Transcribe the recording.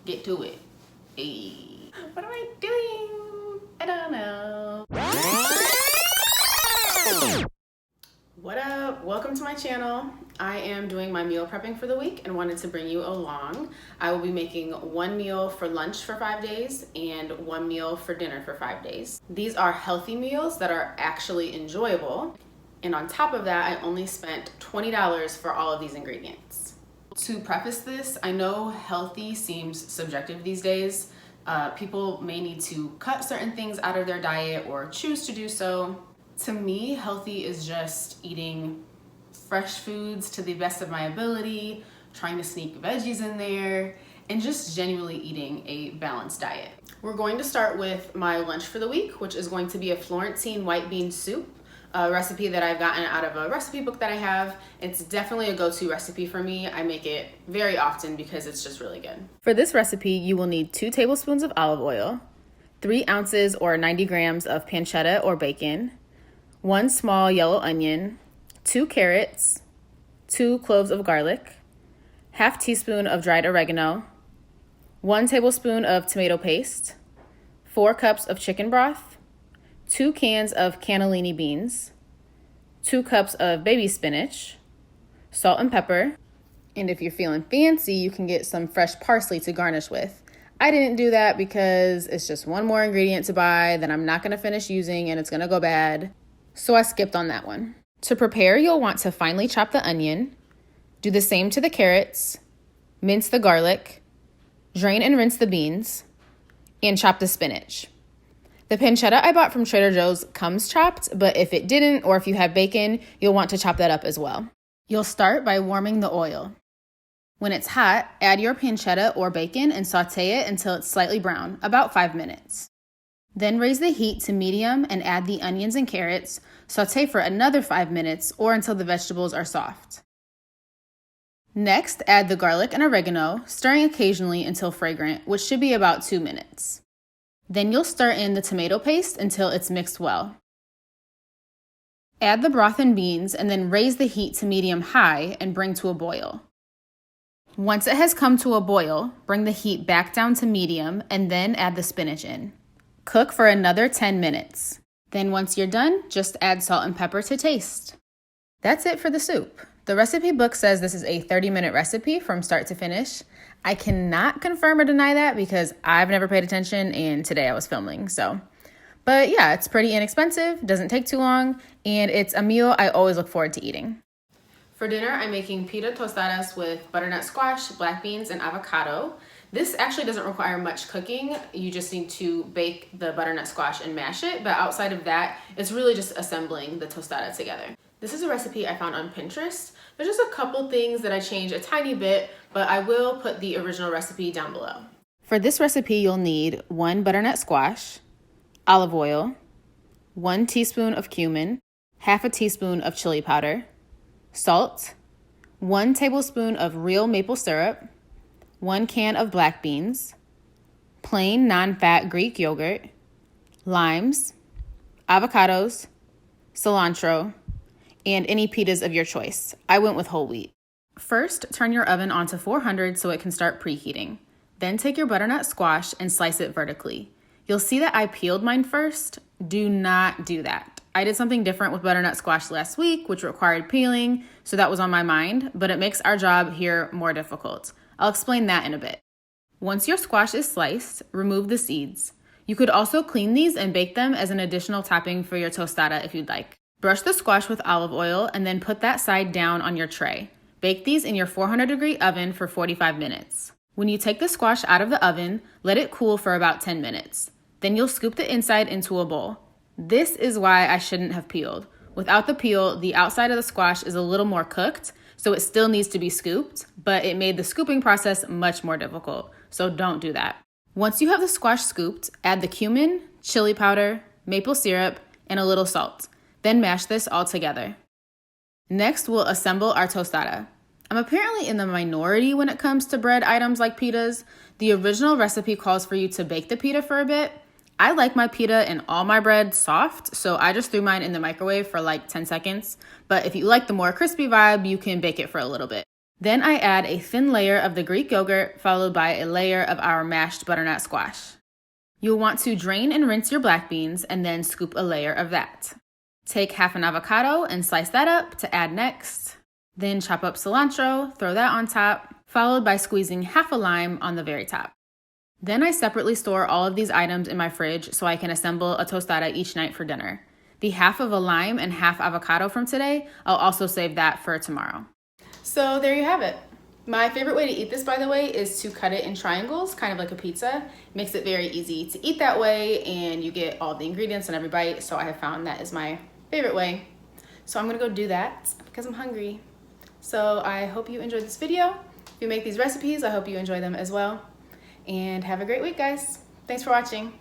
get to it. Hey. What am I doing? I don't know. What up? Welcome to my channel. I am doing my meal prepping for the week and wanted to bring you along. I will be making one meal for lunch for 5 days and one meal for dinner for 5 days. These are healthy meals that are actually enjoyable. And on top of that, I only spent $20 for all of these ingredients. To preface this, I know healthy seems subjective these days. People may need to cut certain things out of their diet or choose to do so. To me, healthy is just eating fresh foods to the best of my ability, trying to sneak veggies in there, and just genuinely eating a balanced diet. We're going to start with my lunch for the week, which is going to be a Florentine white bean soup, a recipe that I've gotten out of a recipe book that I have. It's definitely a go-to recipe for me. I make it very often because it's just really good. For this recipe, you will need 2 tablespoons of olive oil, 3 ounces or 90 grams of pancetta or bacon, 1 small yellow onion, 2 carrots, 2 cloves of garlic, ½ teaspoon of dried oregano, 1 tablespoon of tomato paste, 4 cups of chicken broth, 2 cans of cannellini beans, 2 cups of baby spinach, salt and pepper, and if you're feeling fancy, you can get some fresh parsley to garnish with. I didn't do that because it's just one more ingredient to buy that I'm not going to finish using and it's going to go bad. So I skipped on that one. To prepare, you'll want to finely chop the onion, do the same to the carrots, mince the garlic, drain and rinse the beans, and chop the spinach. The pancetta I bought from Trader Joe's comes chopped, but if it didn't, or if you have bacon, you'll want to chop that up as well. You'll start by warming the oil. When it's hot, add your pancetta or bacon and saute it until it's slightly brown, about 5 minutes. Then raise the heat to medium and add the onions and carrots. Saute for another 5 minutes or until the vegetables are soft. Next, add the garlic and oregano, stirring occasionally until fragrant, which should be about 2 minutes. Then you'll stir in the tomato paste until it's mixed well. Add the broth and beans and then raise the heat to medium-high and bring to a boil. Once it has come to a boil, bring the heat back down to medium and then add the spinach in. Cook for another 10 minutes. Then once you're done, just add salt and pepper to taste. That's it for the soup. The recipe book says this is a 30-minute recipe from start to finish. I cannot confirm or deny that because I've never paid attention and today I was filming, But yeah, it's pretty inexpensive, doesn't take too long, and it's a meal I always look forward to eating. For dinner, I'm making pita tostadas with butternut squash, black beans, and avocado. This actually doesn't require much cooking. You just need to bake the butternut squash and mash it, but outside of that, it's really just assembling the tostada together. This is a recipe I found on Pinterest. There's just a couple things that I changed a tiny bit, but I will put the original recipe down below. For this recipe, you'll need 1 butternut squash, olive oil, 1 teaspoon of cumin, ½ teaspoon of chili powder, salt, 1 tablespoon of real maple syrup, 1 can of black beans, plain non-fat Greek yogurt, limes, avocados, cilantro, and any pitas of your choice. I went with whole wheat. First, turn your oven onto 400 so it can start preheating. Then take your butternut squash and slice it vertically. You'll see that I peeled mine first. Do not do that. I did something different with butternut squash last week, which required peeling, so that was on my mind, but it makes our job here more difficult. I'll explain that in a bit. Once your squash is sliced, remove the seeds. You could also clean these and bake them as an additional topping for your tostada if you'd like. Brush the squash with olive oil and then put that side down on your tray. Bake these in your 400-degree oven for 45 minutes. When you take the squash out of the oven, let it cool for about 10 minutes. Then you'll scoop the inside into a bowl. This is why I shouldn't have peeled. Without the peel, the outside of the squash is a little more cooked, so it still needs to be scooped, but it made the scooping process much more difficult, so don't do that. Once you have the squash scooped, add the cumin, chili powder, maple syrup, and a little salt. Then mash this all together. Next, we'll assemble our tostada. I'm apparently in the minority when it comes to bread items like pitas. The original recipe calls for you to bake the pita for a bit. I like my pita and all my bread soft, so I just threw mine in the microwave for like 10 seconds. But if you like the more crispy vibe, you can bake it for a little bit. Then I add a thin layer of the Greek yogurt followed by a layer of our mashed butternut squash. You'll want to drain and rinse your black beans and then scoop a layer of that. Take half an avocado and slice that up to add next. Then chop up cilantro, throw that on top, followed by squeezing half a lime on the very top. Then I separately store all of these items in my fridge so I can assemble a tostada each night for dinner. The half of a lime and half avocado from today, I'll also save that for tomorrow. So there you have it. My favorite way to eat this, by the way, is to cut it in triangles, kind of like a pizza. Makes it very easy to eat that way, and you get all the ingredients on every bite, so I have found that is my favorite way. So I'm gonna go do that because I'm hungry. So I hope you enjoyed this video. If you make these recipes, I hope you enjoy them as well. And have a great week, guys. Thanks for watching.